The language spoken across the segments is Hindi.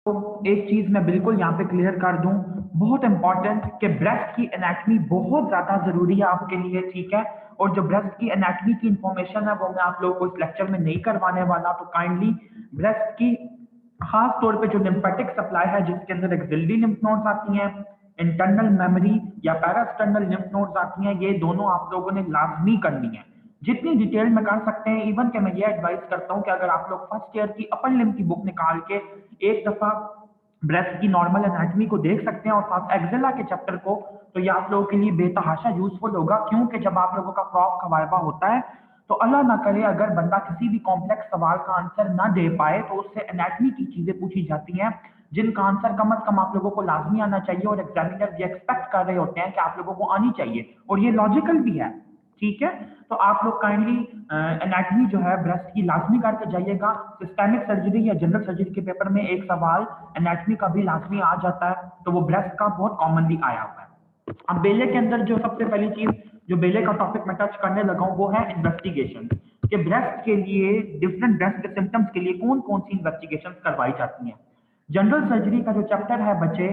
तो एक चीज मैं बिल्कुल यहाँ पे क्लियर कर दूं, बहुत इंपॉर्टेंट कि ब्रेस्ट की एनाटमी बहुत ज्यादा जरूरी है आपके लिए, ठीक है। और जो ब्रेस्ट की एनाटमी की इंफॉर्मेशन है वो मैं आप लोगों को इस लेक्चर में नहीं करवाने वाला, तो काइंडली ब्रेस्ट की खास तौर पे जो लिम्फेटिक सप्लाई है जिसके अंदर एक्सिलरी लिम्फ नोड्स आती हैं, इंटरनल मेमोरी या पैरास्टर्नल लिम्फ नोड्स आती हैं, ये दोनों आप लोगों ने लाजमी करनी है जितनी डिटेल में कर सकते हैं। इवन कि मैं ये एडवाइस करता हूं कि अगर आप लोग फर्स्ट ईयर की अपर लिम्फ की बुक निकाल के एक दफा ब्रेस्ट की नॉर्मल एनाटमी को देख सकते हैं और साथ एक्सेला के चैप्टर को, तो ये आप लोगों के लिए बेतहाशा यूजफुल होगा। क्योंकि जब आप लोगों का प्रॉप का वाइवा होता है तो अल्लाह ना करे अगर बंदा किसी भी कॉम्प्लेक्स सवाल का आंसर ना दे पाए तो उससे एनाटमी की चीजें पूछी जाती हैं जिनका आंसर कम से कम आप लोगों को लाजमी आना चाहिए और एग्जामिनर ये एक्सपेक्ट कर रहे होते हैं कि आप लोगों को आनी चाहिए, और ये लॉजिकल भी है, ठीक है। तो आप लोग काइंडली एनाटमी जो है ब्रेस्ट की लाजमी करके जाइएगा। सिस्टेमिक सर्जरी या जनरल सर्जरी के पेपर में एक सवाल एनाटमी का भी लाजमी आ जाता है, तो वो ब्रेस्ट का बहुत कॉमनली आया हुआ है। अब बेले के अंदर जो सबसे पहली चीज जो बेले का टॉपिक मैं टच करने लगा हूं वो है इन्वेस्टिगेशन, कि ब्रेस्ट के लिए डिफरेंट ब्रेस्ट के सिम्टम्स के लिए कौन कौन सी इन्वेस्टिगेशन करवाई जाती हैं। जनरल सर्जरी का जो चैप्टर है बच्चे,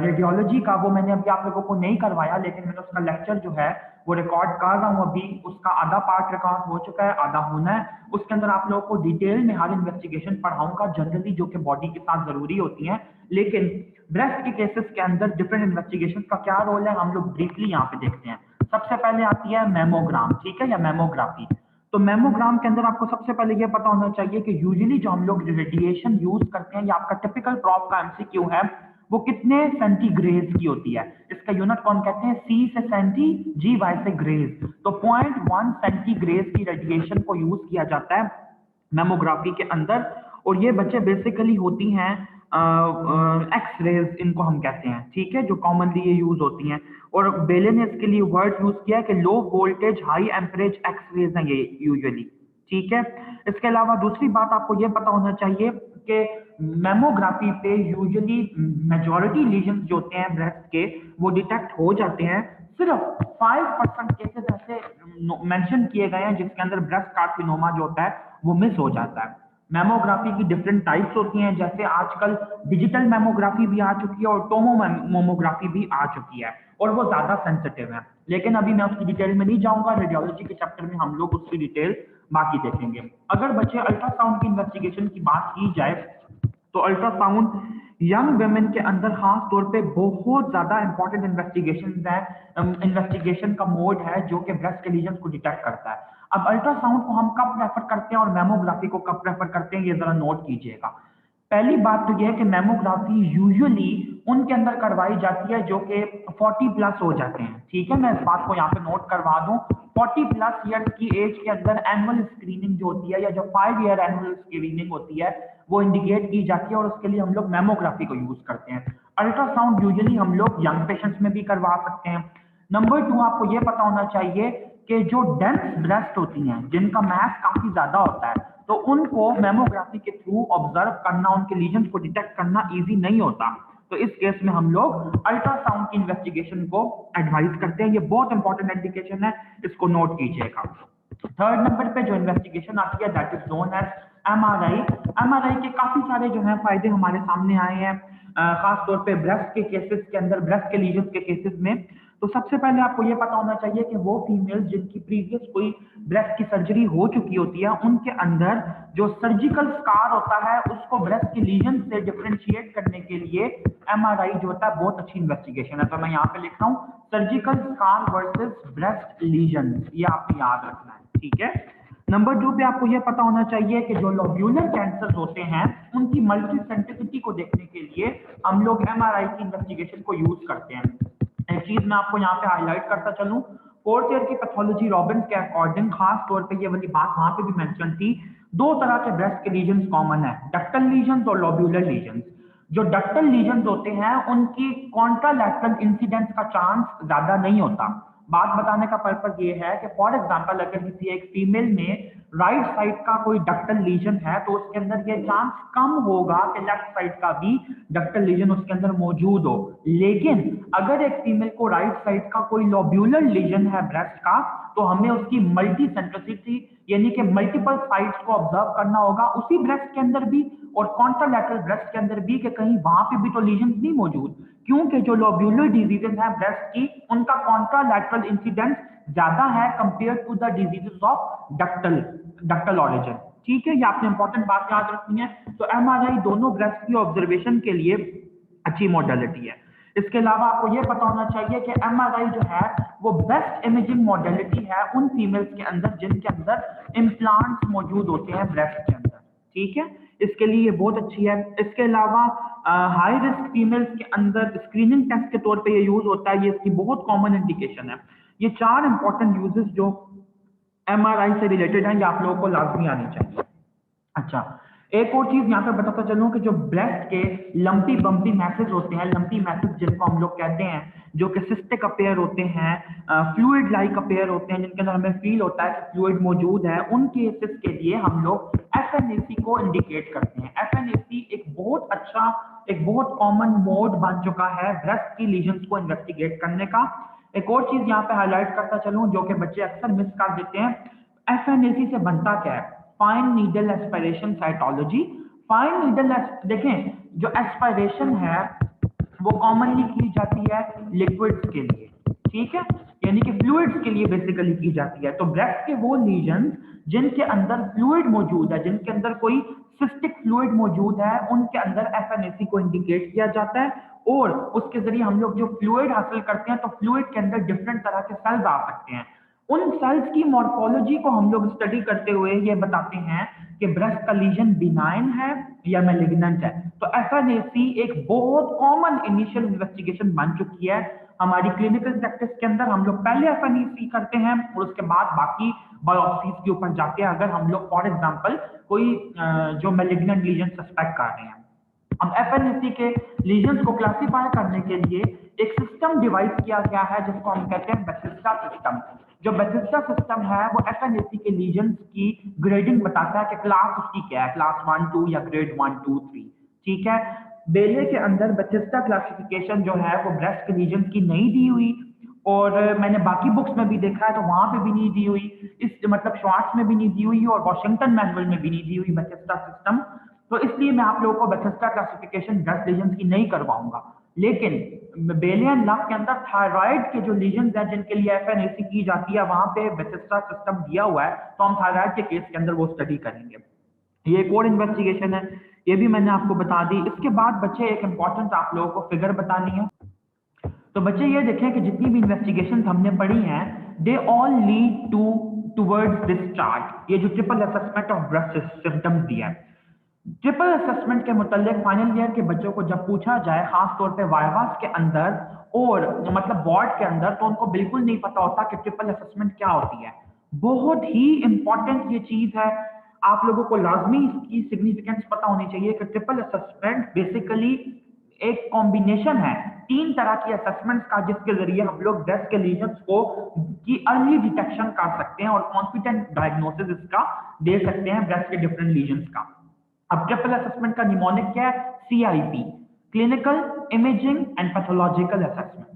रेडियोलॉजी का, वो मैंने अभी आप लोगों को नहीं करवाया, लेकिन मैंने उसका लेक्चर जो है वो रिकॉर्ड कर रहा हूँ अभी। उसका आधा पार्ट रिकॉर्ड हो चुका है, आधा होना है। उसके अंदर आप लोगों को डिटेल में हर इन्वेस्टिगेशन पढ़ाऊंगा जनरली, जो कि बॉडी के साथ जरूरी होती हैं। लेकिन ब्रेस्ट के केसेस के अंदर डिफरेंट इन्वेस्टिगेशन का क्या रोल है हम लोग ब्रीफली यहाँ पे देखते हैं। सबसे पहले आती है मेमोग्राम, ठीक है, या मेमोग्राफी। तो मेमोग्राम के अंदर आपको सबसे पहले ये पता होना चाहिए कि यूजुअली जो हम लोग रेडिएशन यूज करते हैं या आपका टिपिकल प्रॉप का एमसीक्यू है वो कितने सेंटीग्रेड की होती है। इसका यूनिट कौन कहते हैं, सी से सेंटी, जी वाई से ग्रेड। तो 0.1 सेंटीग्रेड की रेडिएशन को यूज किया जाता है मेमोग्राफी के अंदर। और ये बच्चे बेसिकली होती हैं एक्स रेज, इनको हम कहते हैं, ठीक है, जो कॉमनली ये यूज होती हैं। और बेले ने इसके लिए वर्ड यूज किया है कि low voltage high amperage X rays हैं ये यूजुअली, ठीक है। इसके अलावा दूसरी बात आपको ये पता होना चाहिए कि मेमोग्राफी पे यूजुअली मेजॉरिटी लीजन जो होते हैं ब्रेस्ट के वो डिटेक्ट हो जाते हैं। सिर्फ 5% केसेस ऐसे मेंशन किए गए हैं जिसके अंदर ब्रेस्ट कार्सिनोमा जो होता है वो मिस हो जाता है। मेमोग्राफी की डिफरेंट टाइप्स होती हैं, जैसे आजकल डिजिटल मेमोग्राफी भी आ चुकी है और टोमो मोमोग्राफी भी आ चुकी है, और वो ज्यादा सेंसिटिव है। लेकिन अभी मैं उसकी डिटेल में नहीं जाऊंगा, रेडियोलॉजी के चैप्टर में हम लोग उसकी डिटेल बाकी देखेंगे। अगर बच्चे अल्ट्रासाउंड की इन्वेस्टिगेशन की बात की जाए तो अल्ट्रासाउंड यंग वेमेन के अंदर खास तौर पे बहुत ज्यादा इंपॉर्टेंट इन्वेस्टिगेशन है, इन्वेस्टिगेशन का मोड है जो कि ब्रेस्ट के लीजन को डिटेक्ट करता है। अब अल्ट्रासाउंड को हम कब प्रेफर करते हैं और मेमोग्राफी को कब प्रेफर करते हैं ये जरा नोट कीजिएगा। पहली बात तो यह है कि मेमोग्राफी यूजुअली उनके अंदर करवाई जाती है जो कि 40 प्लस हो जाते हैं, ठीक है। मैं इस बात को यहाँ पे नोट करवा दूं, 40 प्लस ईयर की एज के अंदर एनुअल स्क्रीनिंग जो होती है या जो 5 ईयर एनुअल स्क्रीनिंग होती है वो इंडिकेट की जाती है और उसके लिए हम लोग मेमोग्राफी को यूज करते हैं। अल्ट्रासाउंड यूजुअली हम लोग यंग पेशेंट्स में भी करवा सकते हैं। नंबर 2, आपको यह पता होना चाहिए कि जो डेंस ब्रेस्ट होती हैं जिनका मास काफी ज्यादा होता है तो उनको मेमोग्राफी के थ्रू ऑब्जर्व करना, उनके लीजन को डिटेक्ट करना इजी नहीं होता। तो इस केस में हम लोग अल्ट्रासाउंड की इन्वेस्टिगेशन को एडवाइस करते हैं। ये बहुत इंपॉर्टेंट इंडिकेशन है, इसको नोट कीजिएगा। थर्ड नंबर पे जो इन्वेस्टिगेशन आती है that is known as MRI. MRI के काफी सारे जो है फायदे हमारे सामने आए हैं, खास तौर पे ब्रेस्ट के केसेस के अंदर, ब्रेस्ट के लीजन के केसेस में। तो सबसे पहले आपको ये पता होना चाहिए कि वो फीमेल्स जिनकी प्रीवियस कोई ब्रेस्ट की सर्जरी हो चुकी होती है उनके अंदर जो सर्जिकल स्कार होता है उसको ब्रेस्ट के लीजन से डिफरेंशिएट करने के लिए एमआरआई जो होता है बहुत अच्छी इन्वेस्टिगेशन है। तो मैं यहाँ पे लिख रहा हूँ surgical scar versus breast lesion, ये आपको याद रखना है, ठीक है। नंबर 2 पे आपको यह पता होना चाहिए कि जो लोब्यूलर कैंसर होते हैं उनकी मल्टी सेंसिटिविटी को देखने के लिए हम लोग एमआरआई की इन्वेस्टिगेशन को यूज करते हैं। एक चीज मैं आपको यहाँ पे हाईलाइट करता चलूं, फोर्थ ईयर की पैथोलॉजी रॉबिन्स के अकॉर्डिंग खास तौर पे ये वाली बात वहां पे भी मेंशन थी, दो तरह के ब्रेस्ट के लीजन्स कॉमन है, डक्टल लीजन्स और लोब्यूलर लीजन्स। जो डक्टल लीजन्स होते हैं उनकी कॉन्ट्रालैटरल इंसिडेंस का चांस ज्यादा नहीं होता। बात बताने का पर्पज ये है कि फॉर एग्जांपल अगर किसी एक फीमेल में राइट साइड का कोई डक्टल लीजन है तो उसके अंदर ये चांस कम होगा कि लेफ्ट साइड का भी डक्टल लीजन उसके अंदर मौजूद हो। लेकिन अगर एक फीमेल को राइट साइड का कोई लोब्यूलर लीजन है ब्रेस्ट का, तो हमें उसकी मल्टी सेंट्रिसिटी यानी कि मल्टीपल साइड्स को ऑब्जर्व करना होगा उसी ब्रेस्ट के अंदर भी और कॉन्ट्रालैटरल ब्रेस्ट के अंदर भी, कि कहीं वहां पे भी तो लीजन नहीं मौजूद, क्योंकि जो लोब्यूलर डिजीजेस हैं ब्रेस्ट की उनका कॉन्ट्रालैटरल इंसिडेंस ज्यादा है compare to the diseases of ductal origin. ठीक है, ये आपने इंपॉर्टेंट बात याद रखनी है। तो एमआरआई दोनों ब्रेस्ट की ऑब्जर्वेशन के लिए अच्छी मॉडलिटी है। इसके अलावा आपको यह पता होना चाहिए कि एमआरआई जो है वो बेस्ट इमेजिंग मॉडलिटी है उन फीमेल्स के अंदर जिनके अंदर इम्प्लांट्स मौजूद होते हैं ब्रेस्ट के अंदर। ठीक है, इसके लिए ये बहुत अच्छी है। इसके अलावा हाई रिस्क फीमेल्स के अंदर स्क्रीनिंग टेस्ट के तौर पे ये यूज होता है, ये इसकी बहुत कॉमन इंडिकेशन है। ये 4 इंपॉर्टेंट यूजेस जो एमआरआई से रिलेटेड हैं, ये आप लोगों को लाजमी आनी चाहिए। अच्छा, एक और चीज यहाँ पे बताता चलूं कि जो ब्रेस्ट के लंपी बम्पी मैसेज होते हैं, लंपी मैसेज जिनको हम लोग कहते हैं, जो कि सिस्टिक अपेयर होते हैं, फ्लूइड लाइक अपेयर होते हैं, जिनके अंदर हमें फील होता है कि फ्लूइड मौजूद है, उन केसेस के लिए हम लोग एफएनएसी को इंडिकेट करते हैं। एफएनएसी एक बहुत अच्छा, एक बहुत कॉमन मोड बन चुका है ब्रेस्ट की लीजन्स को इन्वेस्टिगेट करने का। एक और चीज यहाँ पे हाईलाइट करता चलूं जो कि बच्चे अक्सर मिस कर देते हैं, एफएनएसी से बनता क्या है? Fine needle aspiration cytology. Fine needle, देखें जो एस्पिरेशन है वो कॉमनली की जाती है लिक्विड्स के लिए, ठीक है, यानी कि फ्लूइड्स के लिए बेसिकली की जाती है। तो ब्रेस्ट के वो लीजन्स जिनके अंदर फ्लूइड मौजूद है, जिनके अंदर कोई सिस्टिक फ्लूइड मौजूद है, उनके अंदर एफएनएसी को इंडिकेट किया जाता है और उसके जरिए हम लोग जो फ्लूइड हासिल करते हैं, तो फ्लूइड के अंदर डिफरेंट तरह के सेल्स आ सकते हैं। उन सेल्स की मॉर्फोलॉजी को हम लोग स्टडी करते हुए ये बताते हैं कि ब्रेस्ट का लीजन बिनाइन है या मैलिग्नेंट है। तो एफएनएसी एक बहुत कॉमन इनिशियल इन्वेस्टिगेशन बन चुकी है हमारी क्लिनिकल प्रैक्टिस के अंदर। हम लोग पहले एफएनएसी करते हैं और उसके बाद बाकी बायोप्सीज के ऊपर जाते हैं, अगर हम लोग फॉर एग्जांपल कोई जो मैलिग्नेंट लीजन सस्पेक्ट कर रहे हैं। हम एफएनएसी के लीजन्स को क्लासिफाई करने के लिए एक सिस्टम डिवाइस किया गया है जिसको हम कहते हैं बेथिस्डा सिस्टम। जो बेथिस्डा सिस्टम है वो एफएनएसी के लीजन्स की ग्रेडिंग बताता है कि क्लास उसकी क्या है, क्लास 1 2 या ग्रेड 1 2 3। ठीक है, बेले के अंदर बेथिस्डा क्लासिफिकेशन जो है वो ब्रेस्ट के लीजन की नहीं दी हुई, और मैंने बाकी बुक्स में भी देखा है तो वहां पे भी नहीं दी हुई, इस मतलब श्वार्ट्ज में भी नहीं दी हुई और वॉशिंगटन मैनुअल में भी नहीं दी हुई बेथिस्डा सिस्टम। तो इसलिए मैं आप लोगों को बेथिस्डा क्लासिफिकेशन ब्रेस्ट लीजन्स की नहीं करवाऊंगा। लेकिन बेलियन लंग के अंदर थायराइड के जो लीजन्स हैं जिनके लिए एफएनएसी की जाती है, वहां पे बेथिस्डा सिस्टम दिया हुआ है, तो हम थायराइड के केस के अंदर वो स्टडी करेंगे। ये एक और इन्वेस्टिगेशन है, ये भी मैंने आपको बता दी। इसके बाद बच्चे एक इंपॉर्टेंट आप लोगों को फिगर बतानी है। तो बच्चे ये देखें कि जितनी भी इन्वेस्टिगेशन हमने पढ़ी हैं, they all lead towards this chart. ये जो triple assessment of breast symptoms दिया है, ट्रिपल असेसमेंट के मुतालिक फाइनल ईयर के बच्चों को जब पूछा जाए, खास तौर पे वाइवास के अंदर और मतलब बोर्ड के अंदर, तो उनको बिल्कुल नहीं पता होता कि ट्रिपल असेसमेंट क्या होती है। बहुत ही इंपॉर्टेंट ये चीज है, आप लोगों को लाजमी इसकी सिग्निफिकेंस पता होनी चाहिए कि ट्रिपल असेसमेंट बेसिकली एक कॉम्बिनेशन है 3 तरह की असेसमेंट्स का, जिसके जरिए हम लोग ब्रेस्ट के लीजन्स को की अर्ली डिटेक्शन कर सकते हैं और कॉन्फिडेंट डायग्नोसिस इसका दे सकते हैं ब्रेस्ट के डिफरेंट लीजन्स का। अब ट्रिपल असेसमेंट का निमोनिक क्या है? CIP, clinical, imaging and pathological assessment.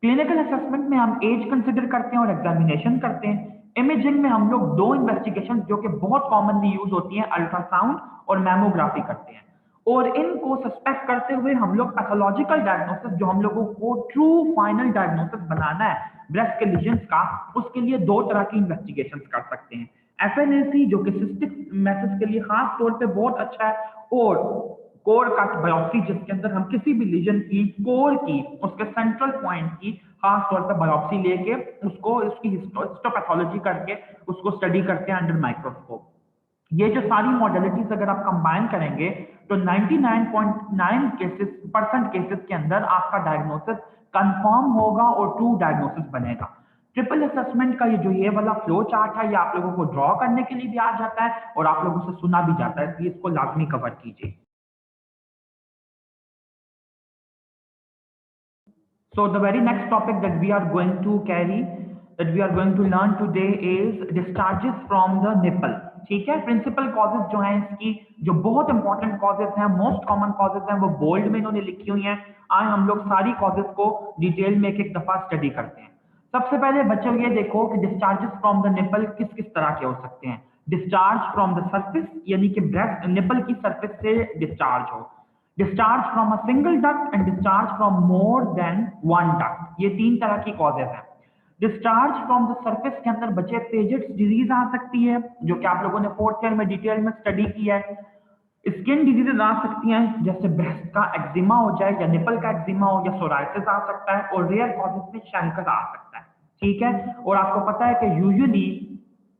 Clinical assessment में हम एज कंसिडर करते हैं और एग्जामिनेशन करते हैं। इमेजिंग में हम लोग 2 इन्वेस्टिगेशन जो कि बहुत कॉमनली यूज होती हैं, अल्ट्रासाउंड और मैमोग्राफी करते हैं, और इनको सस्पेक्ट करते हुए हम लोग पैथोलॉजिकल डायग्नोसिस, जो हम लोगों को ट्रू फाइनल डायग्नोसिस बनाना है ब्रेस्ट के लीजन्स का, उसके लिए 2 तरह की इन्वेस्टिगेशन कर सकते हैं। एफएनएसी जो कि सिस्टिक मैसेज के लिए खास तौर पे बहुत अच्छा है, और कोर कट बायोप्सी जिसके अंदर हम किसी भी लीजन की कोर की, उसके सेंट्रल पॉइंट की खास तौर पे बायोप्सी लेके उसको उसकी हिस्टोपैथोलॉजी करके उसको स्टडी करते हैं अंडर माइक्रोस्कोप। ये जो सारी मॉडलिटीज अगर आप कंबाइन करेंगे तो 99.9 केसेस के अंदर आपका डायग्नोसिस कंफर्म होगा और ट्रू डायग्नोसिस बनेगा। ट्रिपल असेसमेंट का ये वाला फ्लो चार्ट है, ये आप लोगों को ड्रॉ करने के लिए भी आ जाता है और आप लोगों से सुना भी जाता है, इसलिए इसको लाजमी कवर कीजिए। So the very next topic that we are going to carry, that we are going to learn today is discharges from the nipple. ठीक है। प्रिंसिपल कॉजेज जो हैं इसकी, जो बहुत इंपॉर्टेंट कॉजेज हैं, मोस्ट कॉमन कॉजेज हैं, वो बोल्ड में इन्होंने लिखी हुई हैं। आए हम लोग सारी कॉजेज को डिटेल में एक एक दफा स्टडी करते हैं। सबसे पहले बच्चों ये देखो कि डिस्चार्जेस फ्रॉम द निपल किस किस तरह के हो सकते हैं। डिस्चार्ज फ्रॉम द सरफेस, यानी कि ब्रेस्ट निपल की सरफेस से डिस्चार्ज हो। Discharge from a single duct and discharge from more than one duct, ये तीन तरह की कॉजेज हैं। डिस्चार्ज फ्रॉम द सरफेस के अंदर बच्चे पेजेट्स डिजीज आ सकती है, जो कि आप लोगों ने फोर्थ ईयर में डिटेल में स्टडी किया है। स्किन डिजीजेज आ सकती हैं, जैसे ब्रेस्ट का एक्जिमा हो जाए, या निपल का एक्जिमा हो, या सोराइसिस आ सकता है, और रेयर कॉजेज में शैंकर आ सकता है। ठीक है। और आपको पता है कि यूजुअली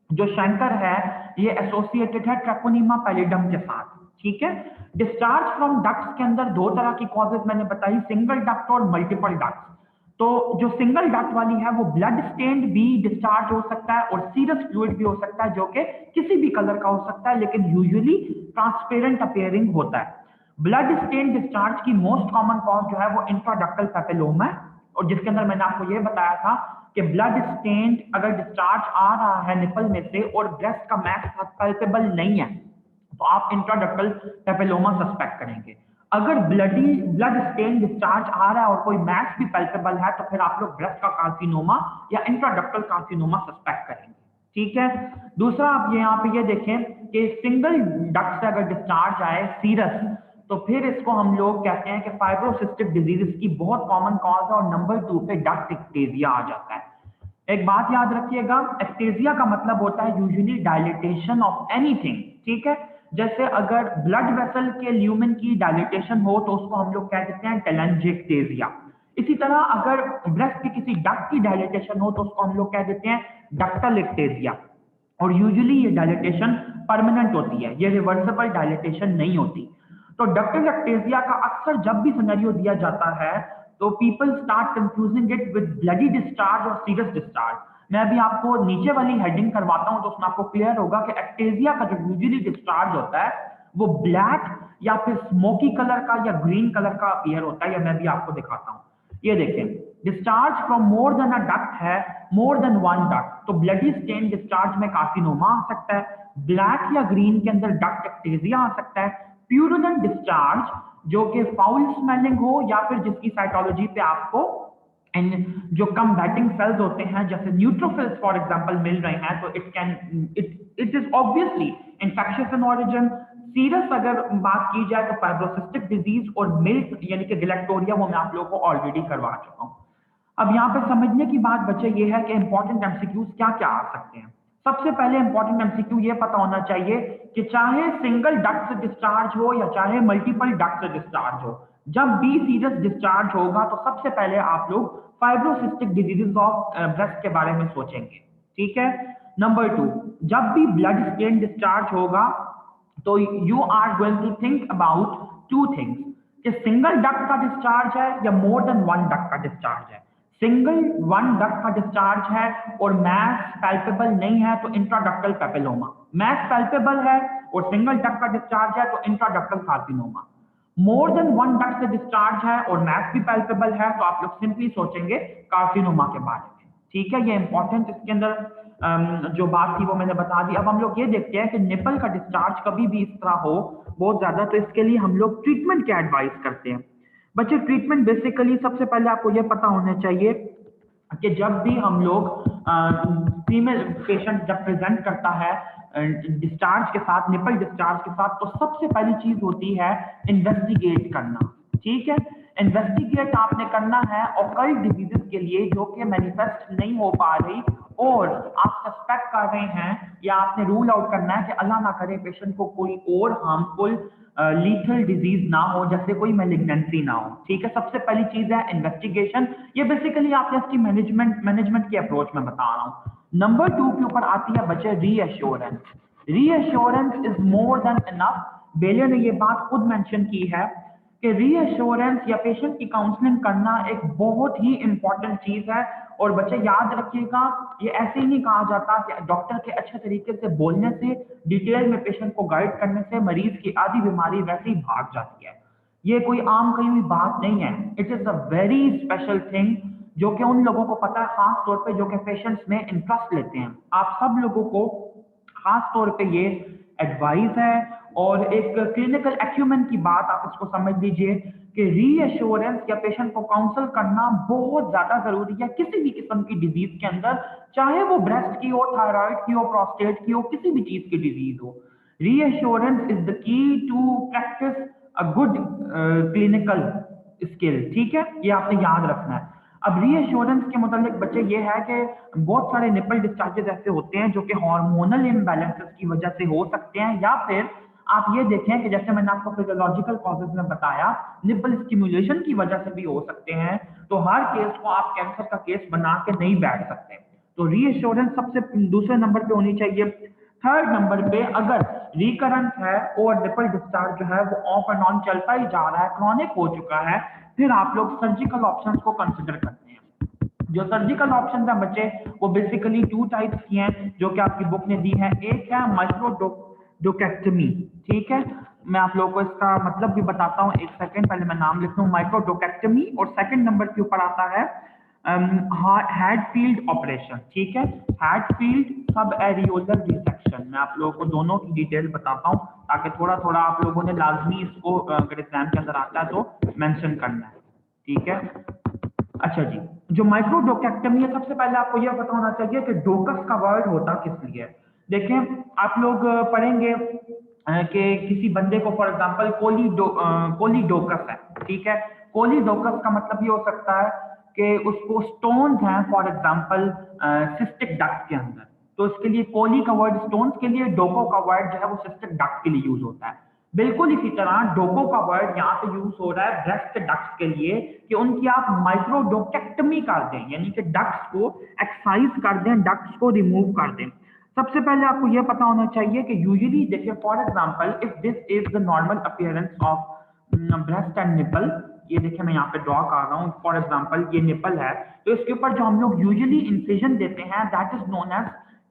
जो शैंकर है ये एसोसिएटेड है ट्रेपोनीमा पैलिडम के साथ। ठीक है। डिस्चार्ज फ्रॉम डक्ट्स के अंदर दो तरह की कॉजेज मैंने बताई, सिंगल डक्ट और मल्टीपल डक्ट। तो जो सिंगल डक्ट वाली है वो ब्लड स्टेन्ड भी डिस्चार्ज हो सकता है, और सीरस फ्लूइड भी हो सकता है, जो कि किसी भी कलर का हो सकता है, लेकिन यूजुअली ट्रांसपेरेंट अपीयरिंग होता है। ब्लड स्टेन डिस्चार्ज की मोस्ट कॉमन कॉज जो है वो इंट्राडक्टल पेपिलोमा है, और जिसके अंदर मैंने आपको ये बताया था कि ब्लड स्टेन अगर डिस्चार्ज आ रहा है निपल में से और ब्रेस्ट का मैक्स पल्पेबल नहीं है, तो आप इंट्राडक्टल पेपिलोमा सस्पेक्ट करेंगे। अगर ब्लड स्टेन डिस्चार्ज आ रहा है और कोई मैक्स भी पल्पेबल है, तो फिर आप लोग ब्रेस्ट का कार्सिनोमा या इंट्राडक्टल कार्सिनोमा सस्पेक्ट करेंगे। ठीक है। दूसरा आप यहाँ पे ये देखें कि सिंगल डक्ट से अगर डिस्चार्ज आए सीरस, तो फिर इसको हम लोग कहते हैं कि फाइब्रोसिस्टिक डिजीज की बहुत कॉमन कॉज है, और नंबर 2 पे डक्ट एक्टेजिया आ जाता है। एक बात याद रखिएगा, एक्टेजिया का मतलब होता है यूजुअली डायलिटेशन ऑफ एनीथिंग। ठीक है। जैसे अगर ब्लड वेसल के ल्यूमेन की डायलिटेशन हो तो उसको हम लोग कह देते हैं टेलेंजिएक्टेजिया। इसी तरह अगर ब्रेस्ट की किसी डक्ट की डायलिटेशन हो तो उसको हम लोग कह देते हैं डक्टल एक्टेजिया। और यूजुअली ये डायलिटेशन परमानेंट होती है, ये रिवर्सिबल डायलिटेशन नहीं होती। तो डक्टल एक्टेजिया का अक्सर जब भी सिनेरियो दिया जाता है तो people start confusing it with bloody discharge और सीरियस डिस्चार्ज। मैं अभी आपको नीचे वाली हेडिंग करवाता हूं तो उसमें आपको क्लियर होगा कि एक्टेजिया का जो यूजुअली डिस्चार्ज होता है वो ब्लैक या फिर स्मोकी कलर का या ग्रीन कलर का अपीयर होता है, या मैं भी आपको दिखाता हूं। ये देखें, discharge from more than a duct है, मोर देन वन डक्ट, तो ब्लडी स्टेन डिस्चार्ज में कार्सिनोमा आ सकता है। ब्लैक या ग्रीन के अंदर डक्ट एक्टेजिया आ सकता है। प्यूरुलेंट डिस्चार्ज जो कि फाउल स्मेलिंग हो, या फिर जिसकी साइटोलॉजी पे आपको जो कम्बैटिंग सेल्स होते हैं जैसे न्यूट्रोफिल्स फॉर एग्जांपल मिल रहे हैं, तो it is obviously infectious in origin. Serous अगर बात की जाए तो फाइब्रोसिस्टिक डिजीज और मिल्क यानी कि गैलेक्टोरिया, वो मैं आप लोगों को ऑलरेडी करवा चुका हूं। अब यहाँ पे समझने की बात बच्चे ये है कि इंपॉर्टेंट एमसीक्यूज क्या क्या आ सकते हैं। सबसे पहले इंपॉर्टेंट एमसीक्यू ये पता होना चाहिए कि चाहे सिंगल डक्ट से डिस्चार्ज हो या चाहे मल्टीपल डक्ट से डिस्चार्ज हो, जब भी सीरस डिस्चार्ज होगा तो सबसे पहले आप लोग फाइब्रोसिस्टिक डिजीजेस ऑफ ब्रेस्ट के बारे में सोचेंगे। ठीक है। नंबर 2, जब भी ब्लड स्टेन डिस्चार्ज होगा तो you are going to think about two things, कि सिंगल डक्ट का डिस्चार्ज है या मोर देन वन डक्ट का डिस्चार्ज है। सिंगल वन डक्ट का डिस्चार्ज है और मैस पैल्पेबल नहीं है तो इंट्राडक्टल पेपिलोमा। मैस पैल्पेबल है और सिंगल डक्ट का डिस्चार्ज है तो इंट्राडक्टल कार्सिनोमा। मोर देन वन डक्ट से डिस्चार्ज है और मैस भी पैल्पेबल है तो आप लोग सिंपली सोचेंगे कार्सिनोमा के बारे में। ठीक है। ये इंपॉर्टेंट इसके अंदर जो बात थी वो मैंने बता दी। अब हम लोग ये देखते हैं कि निपल का डिस्चार्ज कभी भी इस तरह हो बहुत ज्यादा, तो इसके लिए हम लोग ट्रीटमेंट क्या एडवाइस करते हैं। बच्चे ट्रीटमेंट बेसिकली सबसे पहले आपको यह पता होना चाहिए कि जब भी हम लोग फीमेल पेशेंट जब प्रेजेंट करता है डिस्चार्ज के साथ, निपल डिस्चार्ज के साथ, तो सबसे पहली चीज होती है इन्वेस्टिगेट करना। ठीक है। इन्वेस्टिगेट आपने करना है ऑकल्ट डिजीजेस के लिए जो कि मैनिफेस्ट नहीं हो पा रही और आप सस्पेक्ट कर रहे हैं, या आपने रूल आउट करना है कि अल्लाह ना करे पेशेंट को कोई और हार्मफुल लीथल डिजीज ना हो, जैसे कोई मैलिग्नेंसी ना हो। ठीक है। सबसे पहली चीज है इन्वेस्टिगेशन। ये बेसिकली आपने इसकी मैनेजमेंट की अप्रोच में बता रहा हूं। नंबर 2 के ऊपर आती है बच्चे reassurance. Reassurance is more than enough. बेले ने ये बात खुद मेंशन की है कि रीअश्योरेंस या पेशेंट की काउंसलिंग करना एक बहुत ही इंपॉर्टेंट चीज है। और बच्चे याद रखिएगा, ये ऐसे ही नहीं कहा जाता कि डॉक्टर के अच्छे तरीके से बोलने से, डिटेल में पेशेंट को गाइड करने से मरीज की आधी बीमारी वैसे ही भाग जाती है। ये कोई आम कही हुई बात नहीं है। It is a very special thing जो कि उन लोगों को पता है, खास तौर पे जो कि पेशेंट्स में इंटरेस्ट लेते हैं। आप सब लोगों को खास तौर पे ये एडवाइस है और एक क्लिनिकल एक्यूमेंट की बात आप इसको समझ लीजिए कि रीएश्योरेंस या पेशेंट को काउंसल करना बहुत ज्यादा जरूरी है किसी भी किस्म की डिजीज के अंदर, चाहे वो ब्रेस्ट की हो, थायराइड की हो, प्रोस्टेट की हो, किसी भी चीज की डिजीज हो। Reassurance is the key to practice a good clinical skill, ठीक है, ये आपने याद रखना है। अब रीएश्योरेंस के मुताबिक बच्चे ये है कि बहुत सारे निपल डिस्चार्जेस ऐसे होते हैं जो कि हार्मोनल इम्बैलेंसेस की वजह से हो सकते हैं, या फिर आप ये देखें कि जैसे मैंने आपको फिजियोलॉजिकल कॉजेज में बताया, निपल स्टिमुलेशन की वजह से भी हो सकते हैं। तो हर केस को आप कैंसर का केस बना के नहीं बैठ सकते। तो रीएश्योरेंस सबसे दूसरे नंबर पे होनी चाहिए। थर्ड नंबर पे अगर रिकरेंस है और निपल डिस्चार्ज जो है वो ऑफ एंड ऑन चलता ही जा रहा है, क्रॉनिक हो चुका है, फिर आप लोग सर्जिकल ऑप्शंस को कंसिडर करते हैं। जो सर्जिकल ऑप्शन है बच्चे, वो बेसिकली टू टाइप्स की हैं जो कि आपकी बुक ने दी है। एक है माइक्रोडोकेक्टमी, ठीक है, मैं आप लोगों को इसका मतलब भी बताता हूँ, एक सेकंड पहले मैं नाम लिख लूँ, माइक्रोडोकेक्टमी। और सेकंड नंबर के ऊपर आता है हैडफील्ड ऑपरेशन, ठीक है, हैडफील्ड सब एरियोलर रिसेक्शन। मैं आप लोगों को दोनों की डिटेल बताता हूँ ताकि थोड़ा थोड़ा आप लोगों ने लाजमी इसको अगर एग्जाम के अंदर आता है तो मेंशन करना है, ठीक है। अच्छा जी, जो माइक्रोडोकेक्टमी है, सबसे पहले आपको यह पता होना चाहिए कि डोकस का वर्ड होता किस लिए है। देखें, आप लोग पढ़ेंगे कि किसी बंदे को फॉर एग्जांपल कोलीडोकस है, ठीक है। कोलीडोकस का मतलब ये हो सकता है कि उसको स्टोन्स हैं फॉर एग्जांपल सिस्टिक डक्ट के अंदर, तो इसके लिए कोली का वर्ड स्टोन्स के लिए, डोको का वर्ड जो है वो सिस्टिक डक्ट के लिए यूज होता है। बिल्कुल इसी तरह डोको का वर्ड यहाँ पे यूज हो रहा है ब्रेस्ट डक्ट्स के लिए कि उनकी आप माइक्रोडोकेक्टमी कर दें, यानी कि डक्ट्स को एक्साइज कर दें, डक्ट्स को रिमूव कर दें। सबसे पहले आपको यह पता होना चाहिए कि यूजुअली देखिए, for example if this is the normal appearance of breast and nipple, ये देखिए मैं यहाँ पे ड्रॉ कर रहा हूँ, फॉर एग्जांपल ये निपल है, तो इसके ऊपर जो हम लोग यूजुअली इंसिजन देते हैं that is known as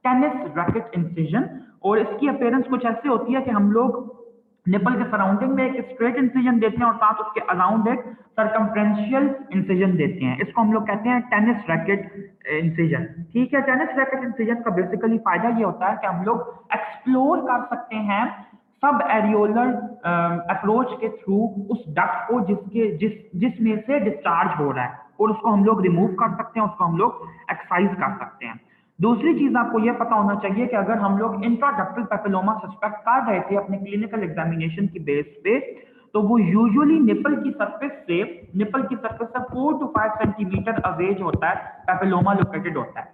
tennis racket incision. और इसकी अपीयरेंस कुछ ऐसे होती है कि हम लोग निपल के सराउंडिंग में एक स्ट्रेट इंसिजन देते हैं और साथ उसके अराउंड एक सर्कमफ्रेंशियल इंसिजन देते हैं। इसको हम लोग कहते हैं टेनिस रैकेट इंसिजन, ठीक है। टेनिस रैकेट इंसिजन का बेसिकली फायदा ये होता है कि हम लोग एक्सप्लोर कर सकते हैं सब एरियोलर अप्रोच के थ्रू उस डक्ट को जिसमें से डिस्चार्ज हो रहा है, और उसको हम लोग रिमूव कर सकते हैं, उसको हम लोग एक्सरसाइज कर सकते हैं। दूसरी चीज आपको यह पता होना चाहिए कि अगर हम लोग इंट्राडक्टल पेपिलोमा सस्पेक्ट कर रहे थे अपने क्लिनिकल एग्जामिनेशन की बेस पे, तो वो यूजुअली निपल की सरफेस से 4 to 5 सेंटीमीटर अवे जो होता है पेपिलोमा लोकेटेड होता है।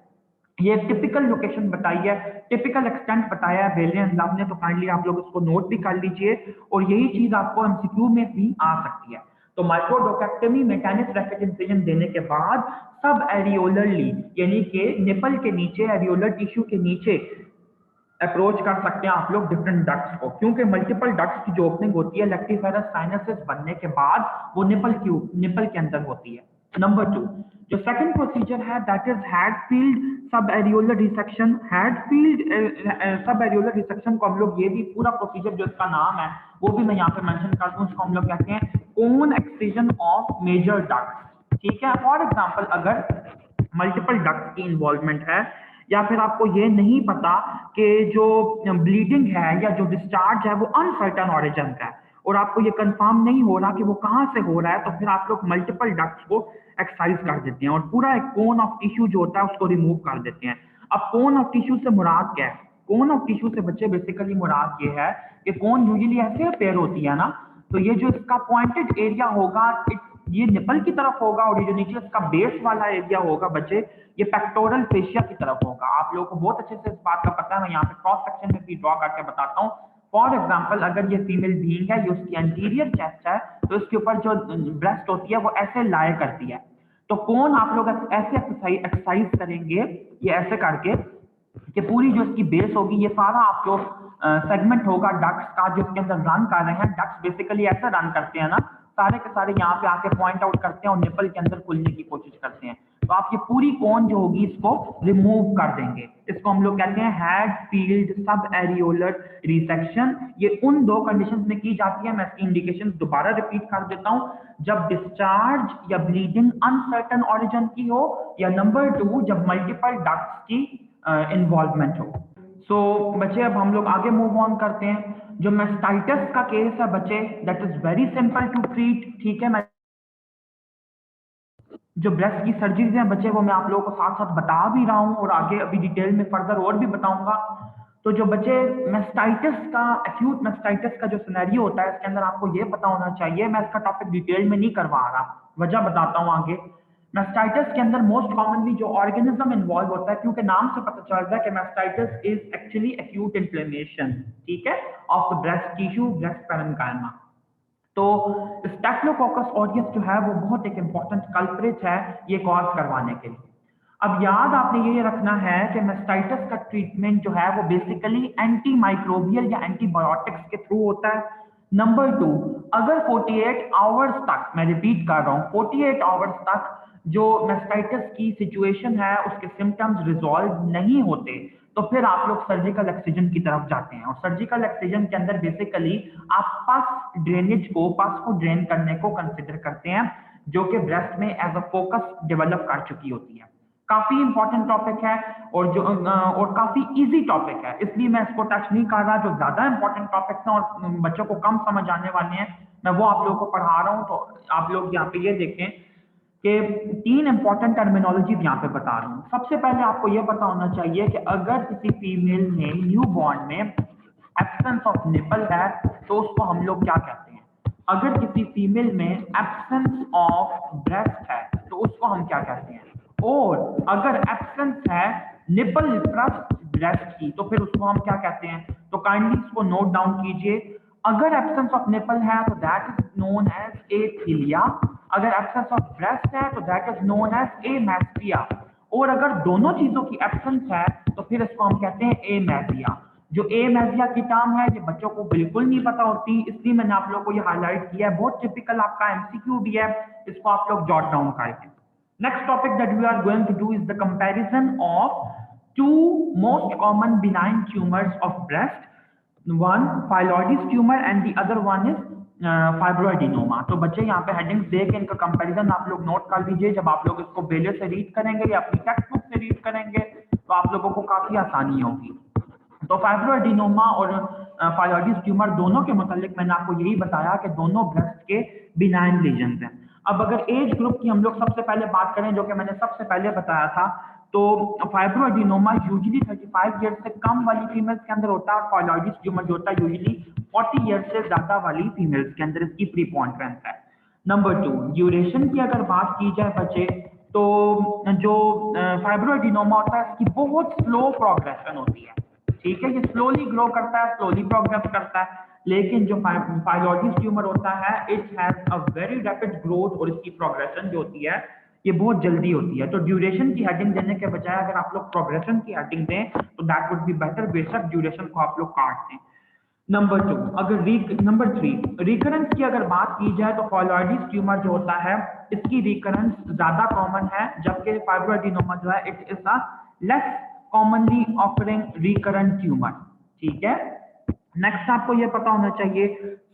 ये टिपिकल लोकेशन बताई है, टिपिकल एक्सटेंट बताया है वेलियन लैब ने, तो काइंडली आप लोग इसको नोट भी कर लीजिए और यही चीज आपको एमसीक्यू में भी आ सकती है। तो माइक्रोडोकेक्टमी में टेनिस रैकेट इंसिजन देने के बाद सब एरियोलरली, यानी कि निपल के नीचे एरियोलर टिश्यू के नीचे अप्रोच कर सकते हैं आप लोग डिफरेंट डक्ट्स को, क्योंकि मल्टीपल डक्ट्स की जो ओपनिंग होती है लेक्टिफेरस साइनसेस बनने के बाद वो निपल के अंदर होती है। नंबर 2, जो सेकंड प्रोसीजर है दैट इज हैडफील्ड सब एरियोलर रिसेक्शन। हैडफील्ड सब एरियोलर रिसेक्शन को हम लोग, ये भी पूरा प्रोसीजर जो इसका नाम है वो भी मैं यहाँ पे मेंशन कर दूं, इसको हम लोग कहते हैं कोन एक्ससिजन ऑफ मेजर डक्ट्स, ठीक है। फॉर एग्जांपल अगर मल्टीपल डक्ट्स की इन्वॉल्वमेंट है, या फिर आपको ये नहीं पता कि जो ब्लीडिंग है या जो डिस्चार्ज है वो अनसर्टन ऑरिजिन का है और आपको ये कंफर्म नहीं हो रहा कि वो कहाँ से हो रहा है, तो फिर आप लोग मल्टीपल डक्ट्स को एक्सरसाइज कर देते हैं और पूरा एक कोन ऑफ टिश्यू जो होता है उसको रिमूव कर देते हैं। अब कोन ऑफ टिश्यू से मुराद क्या है? कोन ऑफ टिश्यू से बच्चे बेसिकली मुराद ये है कि कोन यूजुअली ऐसे अपेयर होती है ना, तो ये जो इसका पॉइंटेड एरिया होगा ये निपल की तरफ होगा और ये जो नीचे इसका बेस वाला एरिया होगा बच्चे, ये पेक्टोरल फेशिया की तरफ होगा। आप लोगों को बहुत अच्छे से इस बात का पता है, मैं यहाँ पे क्रॉस सेक्शन में भी ड्रॉ करके बताता हूँ। फॉर एग्जाम्पल अगर ये फीमेल बीइंग है, ये उसकी एंटीरियर चेस्ट है, तो इसके ऊपर जो ब्रेस्ट होती है वो ऐसे लाया करती है। तो कौन आप लोग ऐसे एक्सरसाइज करेंगे, ये ऐसे करके कि पूरी जो इसकी बेस होगी, ये सारा आप लोग सेगमेंट होगा डक्ट्स का जो इसके अंदर रन कर रहे हैं। डक्ट्स बेसिकली ऐसे रन करते हैं ना, सारे के सारे यहाँ पे आके पॉइंट आउट करते हैं और निपल के अंदर खुलने की कोशिश करते हैं। तो आप ये पूरी कोन जो होगी इसको रिमूव कर देंगे। इसको हम लोग कहते हैं हैडफील्ड सब एरियोलर रिसेक्शन। ये उन दो कंडीशंस में की जाती है, मैं इसकी इंडिकेशंस दोबारा रिपीट कर देता हूँ। जब डिस्चार्ज या ब्लीडिंग अनसर्टन ऑरिजिन की हो, या नंबर 2 जब मल्टीपल डक्ट्स की इन्वॉल्वमेंट हो। सो बच्चे अब हम लोग आगे मूव ऑन करते हैं। जो मेस्टाइटिस का केस है बच्चे, that is very simple to treat, ठीक है। मैं जो ब्रेस्ट की सर्जरीज हैं बच्चे, वो मैं आप लोगों को साथ साथ बता भी रहा हूँ और आगे अभी डिटेल में फर्दर और भी बताऊंगा। तो जो बच्चे मेस्टाइटिस का, एक्यूट मेस्टाइटिस का जो सिनेरियो होता है, इसके अंदर आपको ये पता होना चाहिए, मैं इसका टॉपिक डिटेल में नहीं करवा रहा, वजह बताता हूँ आगे। मेस्टाइटिस के अंदर मोस्ट कॉमनली जो ऑर्गेनिज्म इन्वॉल्व होता है, क्योंकि नाम से पता चलता है कि mastitis is actually acute inflammation, ठीक है, of the breast tissue, breast parenchyma. तो स्टेफिलोकोकस ऑरियस जो है वो बहुत एक इंपॉर्टेंट कल्प्रिट है ये कॉज करवाने के लिए। अब याद आपने ये रखना है कि मेस्टाइटिस का ट्रीटमेंट जो है वो बेसिकली एंटी माइक्रोबियल या एंटीबायोटिक्स के थ्रू होता है। नंबर टू, अगर 48 आवर्स तक, मैं रिपीट कर रहा हूँ, 48 आवर्स तक जो मेस्टाइटिस की सिचुएशन है उसके सिम्टम्स रिजॉल्व नहीं होते, तो फिर आप लोग सर्जिकल एक्सिजन की तरफ जाते हैं। और सर्जिकल एक्सिजन के अंदर बेसिकली आप पस ड्रेनेज को, पस को ड्रेन करने को कंसिडर करते हैं, जो कि ब्रेस्ट में एज अ फोकस डेवलप कर चुकी होती है। काफी इंपॉर्टेंट टॉपिक है और जो और काफी इजी टॉपिक है, इसलिए मैं इसको टच नहीं कर रहा। जो ज्यादा इंपॉर्टेंट टॉपिक्स हैं और बच्चों को कम समझ आने वाले हैं, मैं वो आप लोगों को पढ़ा रहा हूँ। तो आप लोग यहाँ पे ये देखें कि 3 इंपॉर्टेंट टर्मिनोलॉजीज यहाँ पे बता रहा हूँ। सबसे पहले आपको ये पता होना चाहिए कि अगर किसी फीमेल में न्यू बॉर्न में एब्सेंस ऑफ निपल है तो उसको हम लोग क्या कहते हैं। अगर किसी फीमेल में एब्सेंस ऑफ ब्रेस्ट है तो उसको हम क्या कहते हैं। और अगर एब्सेंस है निपल ट्रस्ट ब्रेस्ट की तो फिर उसको हम क्या कहते हैं। तो काइंडली इसको नोट डाउन कीजिए। अगर एब्सेंस ऑफ निपल है तो दैट इज नोन एज एथिलिया। अगर एब्सेंस ऑफ ब्रेस्ट है तो दैट इज नोन एज एमेस्टिया। और अगर दोनों चीजों की एब्सेंस है तो फिर इसको हम कहते हैं एमेजिया। जो एमेजिया की टर्म है ये बच्चों को बिल्कुल नहीं पता होती, इसलिए मैंने आप लोगों को ये हाईलाइट किया है। बहुत टिपिकल आपका एमसीक्यू भी है, इसको आप लोग जॉट डाउन करके। Next topic that we are going to do is the comparison of two most common benign tumors of breast. One phyllodes tumor and the other one is fibroadenoma. तो बच्चे यहाँ पे हेडिंग्स देख के इनका कंपैरिजन आप लोग नोट कर लीजिए। जब आप लोग इसको बेले से रीड करेंगे या अपनी टेक्स्ट बुक से रीड करेंगे तो आप लोगों को काफी आसानी होगी। तो फाइब्रोएडिनोमा और फाइलॉइडिस ट्यूमर दोनों के मतलब मैंने आपको यही बताया कि दोनों ब्रेस्ट के बिनाइन लीजन्स हैं। अब अगर एज ग्रुप की हम लोग सबसे पहले बात करें, जो कि मैंने सबसे पहले बताया था, तो फाइब्रोएडिनोमा यूजुअली 35 ईयर्स से कम वाली फीमेल्स के अंदर होता है और फाइलॉइडिस ट्यूमर जो होता है यूजुअली 40 ईयर्स से ज्यादा वाली फीमेल्स के अंदर इसकी प्रीपॉन्ट्रेंस है। नंबर टू, ड्यूरेशन की अगर बात की जाए बच्चे, तो जो फाइब्रोएडिनोमा होता है इसकी बहुत स्लो प्रोग्रेशन होती है, ठीक है। ये स्लोली ग्रो करता है, स्लोली प्रोग्रेस करता है। लेकिन जो फाइलोइडिस ट्यूमर होता है it has a very rapid growth और इसकी प्रोग्रेशन जो होती है ये बहुत जल्दी होती है। तो ड्यूरेशन की हेडिंग देने के बजाय अगर आप लोग प्रोग्रेशन की हेडिंग दें तो दैट वुड बी बेटर, बेशक ड्यूरेशन को आप लोग काट दें। नंबर टू, अगर नंबर थ्री, रिकरेंस की अगर बात की जाए तो फाइलोइडिस ट्यूमर जो होता है इसकी रिकरेंस ज्यादा कॉमन है, जबकि फाइब्रोएडिनोमा जो है it is a less commonly occurring recurrent tumour, ठीक है। नेक्स्ट आपको ये पता होना चाहिए,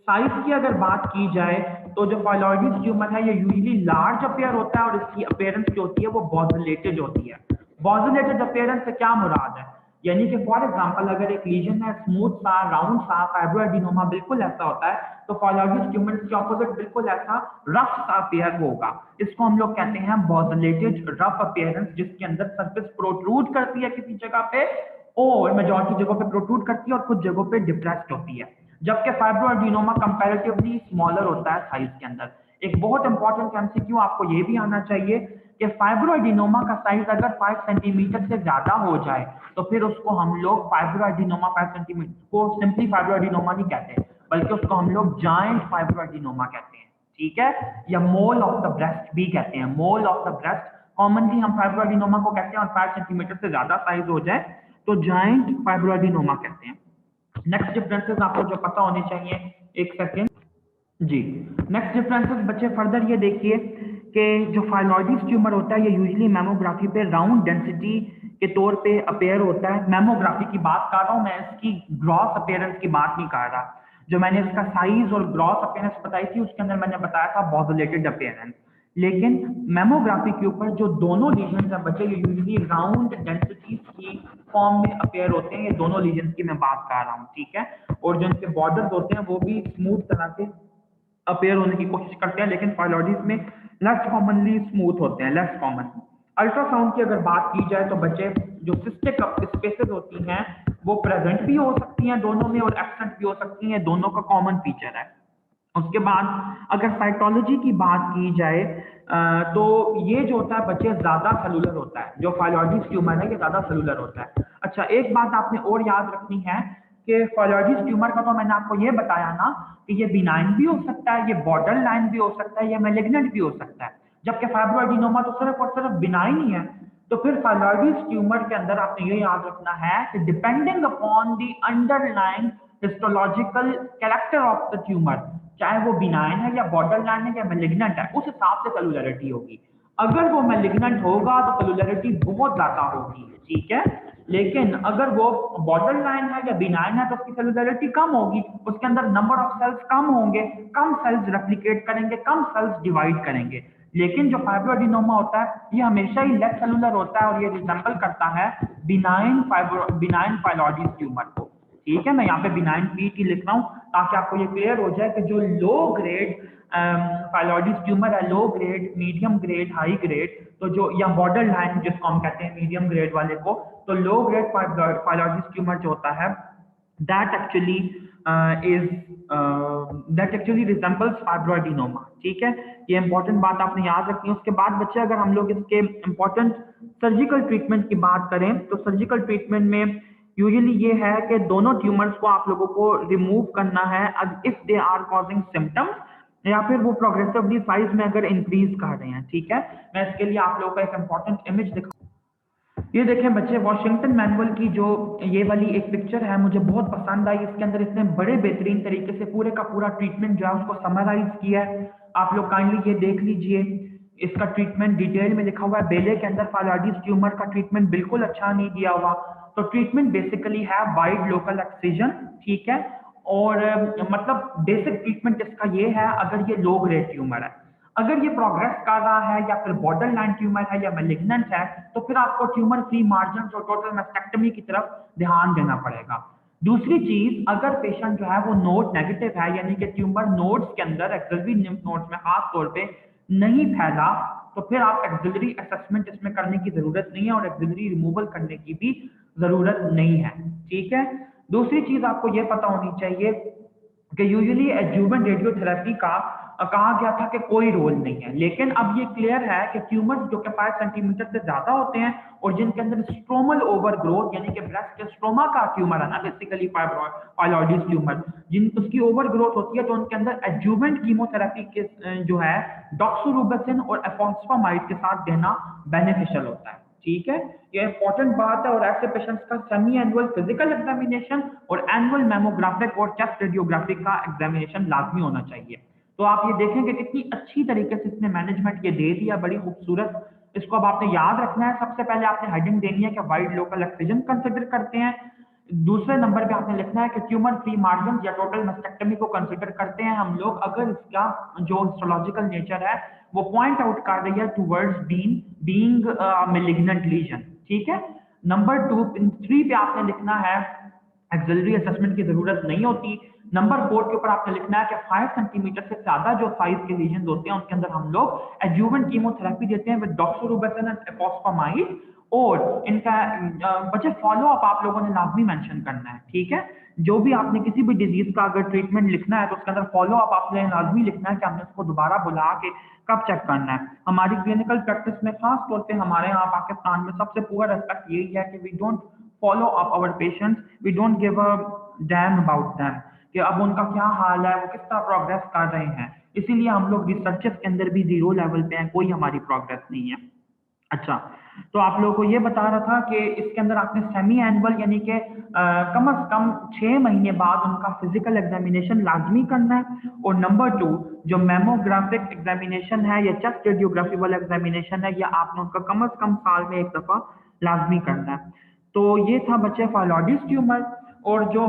साइज की अगर बात की जाए तो जो फाइलोइडिस ट्यूमर है ये यूजुअली लार्ज अपेयर होता है और इसकी अपेयरेंस जो होती है वो बॉजुलेटेड होती है। बॉजुलेटेड अपेयरेंस से क्या मुराद है, यानी कि फॉर एग्जांपल अगर एक लीजन है स्मूथ सा, राउंड सा, फाइब्रोएडिनोमा बिल्कुल ऐसा होता है, तो फाइलोइडिस ट्यूमर के ऑपोजिट बिल्कुल ऐसा रफ सा अपेयर होगा। इसको हम लोग कहते हैं बॉजुलेटेड रफ अपेयरेंस, जिसके अंदर सरफेस प्रोट्रूड करती है किसी जगह पे और मेजॉरिटी जगहों पे प्रोट्रूड करती है और कुछ जगहों पे डिप्रेस्ड होती है। जबकि फाइब्रोएडिनोमा कंपैरेटिवली स्मॉलर होता है साइज के अंदर। एक बहुत इंपॉर्टेंट एमसीक्यू आपको ये भी आना चाहिए कि फाइब्रोएडिनोमा का साइज अगर 5 सेंटीमीटर से ज्यादा हो जाए तो फिर उसको हम लोग फाइब्रोएडिनोमा 5 सेंटीमीटर को सिंपली फाइब्रोएडिनोमा नहीं कहते, बल्कि उसको हम लोग जायंट फाइब्रोएडिनोमा कहते हैं, ठीक है, या मोल ऑफ द ब्रेस्ट भी कहते हैं। Mole of the breast commonly हम फाइब्रोएडिनोमा को कहते हैं और 5 सेंटीमीटर से ज्यादा साइज हो जाए तो जायंट फाइब्रोएडिनोमा कहते हैं। नेक्स्ट डिफरेंसेस आपको जो पता होने चाहिए, एक सेकेंड जी। नेक्स्ट डिफरेंसेस बच्चे फर्दर ये देखिए कि जो फाइलोइडिस ट्यूमर होता है ये यूजुअली मेमोग्राफी पे राउंड डेंसिटी के तौर पे अपेयर होता है। मेमोग्राफी की बात कर रहा हूँ मैं, इसकी ग्रॉस अपेयरेंस की बात नहीं कर रहा। जो मैंने इसका साइज और ग्रॉस अपेयरेंस बताई थी उसके अंदर मैंने बताया था बॉजुलेटेड अपेयरेंस। लेकिन मेमोग्राफी के ऊपर जो दोनों लीजन्स हैं बच्चे ये यूजुअली राउंड डेंसिटीज की फॉर्म में अपेयर होते हैं, ये दोनों लीजन की मैं बात कर रहा हूँ, ठीक है। और जो इनके बॉर्डर्स होते हैं वो भी स्मूथ तरह से अपेयर होने की कोशिश करते हैं, लेकिन फाइलॉइडीज में लेस कॉमनली स्मूथ होते हैं, लेस कॉमन। अल्ट्रासाउंड की अगर बात की जाए तो बच्चे जो सिस्टिक स्पेसेस होती हैं वो प्रेजेंट भी हो सकती हैं दोनों में और एब्सेंट भी हो सकती हैं, दोनों का कॉमन फीचर है। उसके बाद अगर साइटोलॉजी की बात की जाए तो ये जो होता है बच्चे ज़्यादा सेलुलर होता है, जो फाइलॉइडीज ट्यूमर है ये ज़्यादा सेलुलर होता है। अच्छा, एक बात आपने और याद रखनी है कि फाइलॉइडीज ट्यूमर का तो मैंने आपको ये बताया ना कि ये बिनाइन भी हो सकता है, ये बॉर्डर लाइन भी हो सकता है, ये मैलिग्नेंट भी हो सकता है, जबकि फाइब्रोएडिनोमा तो सिर्फ और सिर्फ बिनाइन ही है। तो फिर फाइलॉइडीज ट्यूमर के अंदर आपने ये याद रखना है कि depending upon the underline histological character of the tumour, चाहे वो बिनाइन है या बॉर्डर लाइन है या मैलिग्नेंट है, उस हिसाब से सेलुलरिटी होगी। अगर वो मैलिग्नेंट होगा तो सेलुलरिटी बहुत ज्यादा होगी, ठीक है। लेकिन अगर वो बॉर्डर लाइन है या बिनाइन है तो उसकी सेलुलरिटी कम होगी, उसके अंदर नंबर ऑफ सेल्स कम होंगे, कम सेल्स रेप्लिकेट करेंगे, कम सेल्स डिवाइड करेंगे। लेकिन जो फाइब्रोएडिनोमा होता है ये हमेशा ही लेस सेलुलर होता है और ये रिजेंबल करता है बिनाइन फाइलॉइडीज ट्यूमर को, ठीक है। मैं यहाँ पे बिनाइन पीटी लिख रहा हूँ ताकि आपको ये क्लियर हो जाए कि जो लो ग्रेड फाइलॉइडीज ट्यूमर है, low grade, medium grade, high grade, तो जो या बॉर्डर लाइन जिसको हम कहते हैं मीडियम ग्रेड वाले को, तो लो ग्रेड फाइलॉइडीज ट्यूमर जो होता है that actually is that actually resembles fibroadenoma, ठीक है। ये इंपॉर्टेंट बात आपने याद रखनी है। उसके बाद बच्चे अगर हम लोग इसके इंपॉर्टेंट सर्जिकल ट्रीटमेंट की बात करें तो सर्जिकल ट्रीटमेंट में यूजुअली ये है कि दोनों ट्यूमर्स को आप लोगों को रिमूव करना है if they are causing symptoms या फिर वो प्रोग्रेसिवली साइज में अगर इंक्रीज कर रहे हैं, ठीक है। मैं इसके लिए आप लोगों को एक इंपॉर्टेंट इमेज दिखा, ये देखें बच्चे, वॉशिंगटन मैनुअल की जो ये वाली एक पिक्चर है मुझे बहुत पसंद आई। इसके अंदर इसने बड़े बेहतरीन तरीके से पूरे का पूरा ट्रीटमेंट जो है उसको समराइज किया है। आप लोग काइंडली ये देख लीजिए, इसका ट्रीटमेंट डिटेल में लिखा हुआ है। बेले के अंदर फाइलॉइडीज ट्यूमर का ट्रीटमेंट बिल्कुल अच्छा नहीं दिया हुआ। तो ट्रीटमेंट बेसिकली है वाइड लोकल एक्सिजन, ठीक है। और मतलब बेसिक ट्रीटमेंट इसका ये है अगर ये लो ग्रेड ट्यूमर है। अगर ये प्रोग्रेस कर रहा है या फिर बॉर्डर लाइन ट्यूमर है या मैलिग्नेंट है तो फिर आपको ट्यूमर फ्री मार्जिन और टोटल मैस्टेक्टमी की तरफ ध्यान देना पड़ेगा। दूसरी चीज, अगर पेशेंट जो है वो नोड नेगेटिव है, यानी कि ट्यूमर नोड्स के अंदर एक्सिलरी लिम्फ नोड्स में खास तौर पे नहीं फैला, तो फिर आप एक्सिलरी असेसमेंट इसमें करने की जरूरत नहीं है और एक्सिलरी रिमूवल करने की भी जरूरत नहीं है, ठीक है। दूसरी चीज आपको ये पता होनी चाहिए कि यूजुअली एडजुवेंट रेडियोथेरेपी का कहा गया था कि कोई रोल नहीं है, लेकिन अब ये क्लियर है कि ट्यूमर्स जो कि 5 सेंटीमीटर से ज्यादा होते हैं और जिनके अंदर स्ट्रोमल ओवर ग्रोथ यानी कि ब्रेस्ट के स्ट्रोमा का ट्यूमर है ना, बेसिकली फाइलॉइडीज ट्यूमर, जिन उसकी ओवर ग्रोथ होती है तो उनके अंदर एडजुवेंट कीमोथेरेपी के जो है डॉक्सोरूबेसिन और एफॉस्फामाइड के साथ देना बेनिफिशियल होता है, ठीक है। ये इंपॉर्टेंट बात है। और ऐसे पेशेंट्स का सेमी एनुअल फिजिकल एग्जामिनेशन और एनुअल मेमोग्राफिक और चेस्ट रेडियोग्राफिक का एग्जामिनेशन लाजमी होना चाहिए। तो आप ये देखेंगे कितनी अच्छी तरीके से इसने मैनेजमेंट ये दे दिया, बड़ी खूबसूरत। इसको अब आपने याद रखना है। सबसे पहले आपने हेडिंग देनी है कि वाइड लोकल एक्सिजन कंसिडर करते हैं। दूसरे नंबर पे आपने लिखना है कि ट्यूमर फ्री मार्जिन या टोटल मस्टेक्टमी को कंसिडर करते हैं हम लोग अगर इसका जो हिस्टोलॉजिकल नेचर है वो पॉइंट आउट कर रही है टूवर्ड्स बीइंग मैलिग्नेंट लीजन, ठीक है। नंबर 3 पे आपने लिखना है एक्सिलरी असेसमेंट की जरूरत नहीं होती। नंबर 4 के ऊपर आपने लिखना है कि 5 सेंटीमीटर से ज्यादा जो साइज के लीजन होते हैं उनके अंदर हम लोग एडजुवेंट कीमोथेरेपी देते हैं विद डॉक्सोरूबेसिन एंड एफॉस्फामाइड। और इनका बच्चे फॉलो अप आप लोगों ने लाजमी मेंशन करना है, ठीक है। जो भी आपने किसी भी डिजीज का अगर ट्रीटमेंट लिखना है तो उसके अंदर फॉलो अप आपने लाजमी लिखना है कि हमने उसको दोबारा बुला के कब चेक करना है। हमारी क्लिनिकल प्रैक्टिस में खास तौर पे हमारे यहाँ पाकिस्तान में सबसे पुअर एस्पेक्ट यही है कि we don't follow up our patients, we don't give a damn about them कि अब उनका क्या हाल है, वो किस तरह प्रोग्रेस कर रहे हैं। इसीलिए हम लोग रिसर्चेस के अंदर भी जीरो लेवल पे हैं, कोई हमारी प्रोग्रेस नहीं है। अच्छा, तो आप लोगों को ये बता रहा था कि इसके अंदर आपने सेमी एनुअल यानी कि कम से कम 6 महीने बाद उनका फिजिकल एग्जामिनेशन लाजमी करना है। और नंबर 2 जो मेमोग्राफिक एग्जामिनेशन है या चेस्ट रेडियोग्राफी वाला एग्जामिनेशन है या आपने उनका कम से कम साल में एक दफा लाजमी करना है। तो ये था बच्चे फाइलॉइडीज ट्यूमर। और जो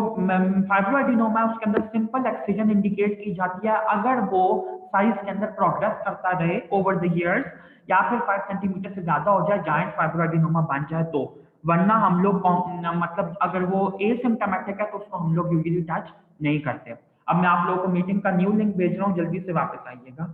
फाइब्रोएडिनोमा है उसके अंदर सिंपल एक्सिजन इंडिकेट की जाती है अगर वो साइज के अंदर प्रोग्रेस करता रहे ओवर द इयर्स या फिर 5 सेंटीमीटर से ज्यादा हो जाए, जायंट फाइब्रोएडिनोमा बन जाए तो। वरना हम लोग मतलब अगर वो एसिम्प्टोमेटिक है तो उसको हम लोग यूजुअली टच नहीं करते। अब मैं आप लोगों को मीटिंग का न्यू लिंक भेज रहा हूँ, जल्दी से वापस आइएगा।